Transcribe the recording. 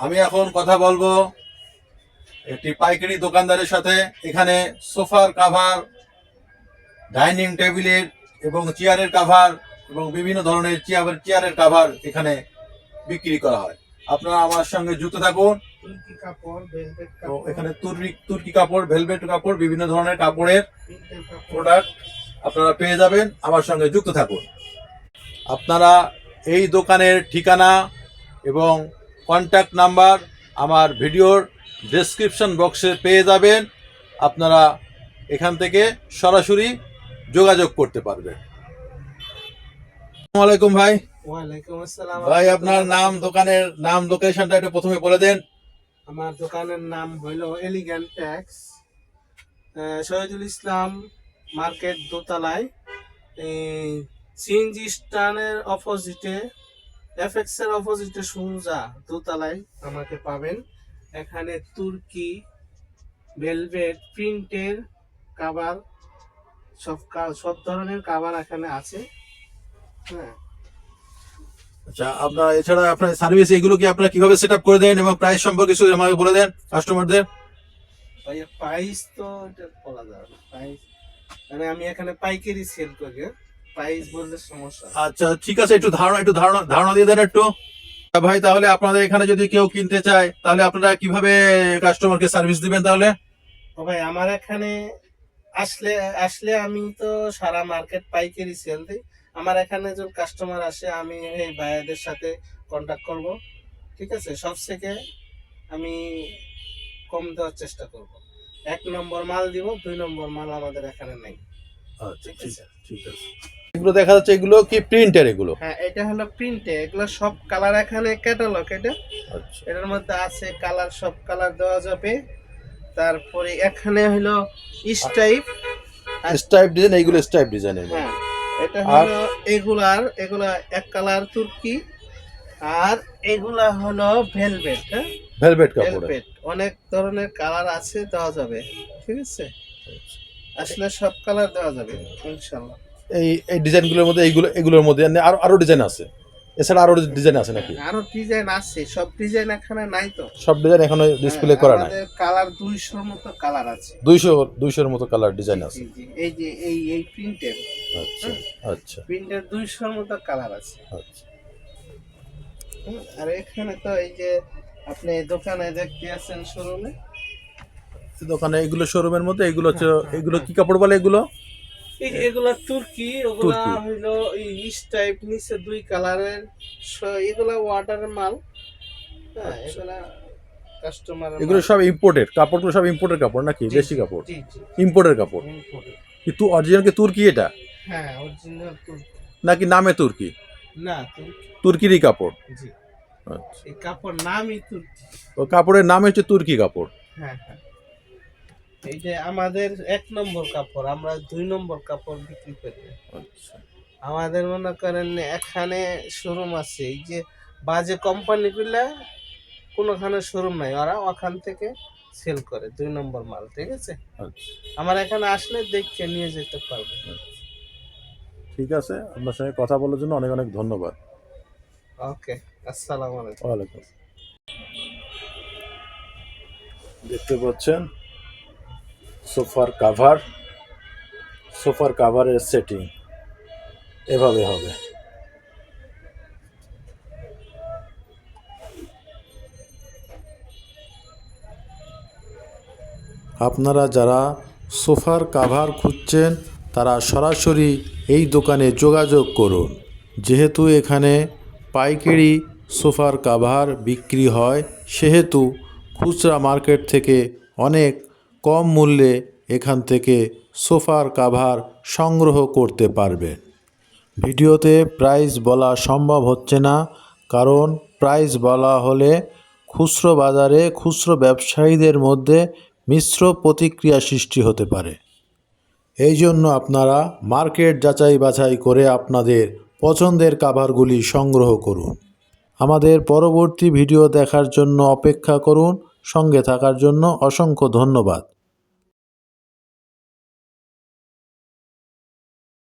আমি এখন কথা বলবো একটি পাইকারি দোকানদারের সাথে। এখানে সোফার কাভার, ডাইনিং টেবিলের এবং চেয়ারের কাভার এবং বিভিন্ন ধরনের চেয়ারের কাভার এখানে বিক্রি করা হয়। আপনারা আমার সঙ্গে যুক্ত থাকুন। তুর্কি কাপড়, ভেলভেট তো কাপড়, এখানে তুর্কি কাপড়, ভেলভেট কাপড়, বিভিন্ন ধরনের কাপড়ের প্রিন্টের কাপড়। প্রোডাক্ট আপনারা পেয়ে যাবেন। আমার সঙ্গে যুক্ত থাকুন। আপনারা এই দোকানের ঠিকানা এবং কন্ট্যাক্ট নাম্বার আমার ভিডিওর ডেসক্রিপশন বক্সে পেয়ে যাবেন। আপনারা এখান থেকে সরাসরি যোগাযোগ করতে পারবেন। আসসালামু আলাইকুম ভাই। ওয়ালাইকুম আসসালাম। ভাই আপনার নাম, দোকানের নাম, লোকেশনটা একটু প্রথমে বলে দেন। আমার দোকানের নাম হলো elegant tax, Shahidul Islam market, দোতলায়, সিএনজি স্ট্যান্ডের অপোজিটে, এফএক্স এর অপোজিটে সোজা দোতলায় আমাকে পাবেন। এখানে তুর্কি, ভেলভেট, প্রিন্টের কাভার, সব ধরনের কাভার এখানে আছে। হ্যাঁ, আচ্ছা, আপনার এছাড়া আপনার সার্ভিস এগুলো কি আপনারা কিভাবে সেট আপ করে দেন এবং প্রাইস সম্পর্কে কিছু আমাকে বলে দেন কাস্টমারদের। ভাইয়া প্রাইস তো এটা বলা যাবে না, প্রাইস মানে আমি এখানে পাইকারি সেল করি, প্রাইস বললে সমস্যা। আচ্ছা ঠিক আছে, একটু ধারণা দিয়ে দেন একটু। ভাই তাহলে আপনাদের এখানে যদি কেউ কিনতে চায় তাহলে আপনারা কিভাবে কাস্টমারকে সার্ভিস দিবেন তাহলে? ও ভাই, আমার এখানে আসলে আসলে আমি তো সারা মার্কেট পাইকারি সেল দিই। আমার এখানে যখন কাস্টমার আসে আমি এই ভাইয়াদের সাথে কন্ট্যাক্ট করব, ঠিক আছে? সব থেকে আমি কম দেওয়ার চেষ্টা করব। 1 নম্বর মাল দিব, 2 নম্বর মাল আমাদের এখানে নেই। আচ্ছা ঠিক আছে, ঠিক আছে। এগুলো দেখা যাচ্ছে এগুলো কি প্রিন্টের এগুলো? হ্যাঁ এটা হলো প্রিন্টে, এগুলো সব কালার এখানে ক্যাটালগ। এটা আচ্ছা এটার মধ্যে আছে কালার, সব কালার দেওয়া যাবে। তারপরে এখানে হলো স্টাইপ ডিজাইন, এইগুলো স্টাইপ ডিজাইন। হ্যাঁ এটা হলো এগুলা এক কালার তুর্কি, আর এগুলা হলো ভেলভেট। হ্যাঁ, ভেলভেট কাপড়। ভেলভেট অনেক ধরনের কালার আছে, দেওয়া যাবে। ঠিক আছে, আসলে সব কালার দেওয়া যাবে ইনশাআল্লাহ। এই ডিজাইনগুলোর মধ্যে এগুলোর মধ্যে আরো ডিজাইন আছে, এছাড়া আরো ডিজাইন আছে নাকি? আরো ডিজাইন আছে, সব ডিজাইন এখানে নাই তো। সব ডিজাইন এখনো ডিসপ্লে করা নাই। আমাদের কালার 200 মতো কালার আছে। 200 মতো কালার ডিজাইন আছে। জি, জি, এই যে এই প্রিন্টের, আচ্ছা আচ্ছা প্রিন্টের 200 মতো কালার আছে। আচ্ছা। আর এখানে তো এই যে আপনি দোকানে দেখতে আছেন শোরুমে, দোকানে এগুলো শোরুমের মধ্যে এগুলো হচ্ছে, এগুলো কি কাপড় বলে এগুলো? এই এগুলা তুর্কি, ওগুলা হইলো এই টাইপ, নিচে 2 কালারের। এগুলা ওয়াটারের মাল। হ্যাঁ, এগুলা কাস্টমার, এগুলো সব ইম্পোর্টেড কাপড়গুলো, সব ইম্পোর্টের কাপড় নাকি দেশি কাপড়? জি জি, ইম্পোর্টের কাপড়। কিন্তু অরিজিনাল কি তুর্কি এটা হ্যাঁ অরিজিনাল তুর্কি, নাকি নামে তুর্কি? না তুর্কি, তুর্কিরই কাপড়। জি। আচ্ছা, এই কাপড় নামই তুর্কি। ও কাপড়ের নাম হচ্ছে তুর্কি কাপড়। হ্যাঁ হ্যাঁ, এই যে আমাদের 1 নম্বর কাপড়, আমরা 2 নম্বর কাপড় বিক্রি করি। আচ্ছা আমাদের মনে করেন এখানে শোরুম আছে, এই যে বাজে কোম্পানিগুলা কোনোখানে শোরুম নাই, ওরা ওখান থেকে সেল করে 2 নম্বর মাল। ঠিক আছে, আচ্ছা আমার এখানে আসলে দেখে নিয়ে যেতে পারবে। ঠিক আছে, আপনার সঙ্গে কথা বলার জন্য অনেক অনেক ধন্যবাদ। ওকে, আসসালামু আলাইকুম। ওয়ালাইকুম। দেখতে পাচ্ছেন সোফার কাভারের সেটিং এভাবে হবে। আপনারা যারা সোফার কাভার খুঁজছেন তারা সরাসরি এই দোকানে যোগাযোগ করুন। যেহেতু এখানে পাইকারি সোফার কাভার বিক্রি হয়, সেহেতু খুচরা মার্কেট থেকে অনেক কম মূল্যে এখান থেকে সোফার কাভার সংগ্রহ করতে পারবেন। ভিডিওতে প্রাইস বলা সম্ভব হচ্ছে না, কারণ প্রাইস বলা হলে খুচরো বাজারে খুচরো ব্যবসায়ীদের মধ্যে মিশ্র প্রতিক্রিয়া সৃষ্টি হতে পারে। এই জন্য আপনারা মার্কেট যাচাই বাছাই করে আপনাদের পছন্দের কাভারগুলি সংগ্রহ করুন। আমাদের পরবর্তী ভিডিও দেখার জন্য অপেক্ষা করুন। সঙ্গে থাকার জন্য অসংখ্য ধন্যবাদ।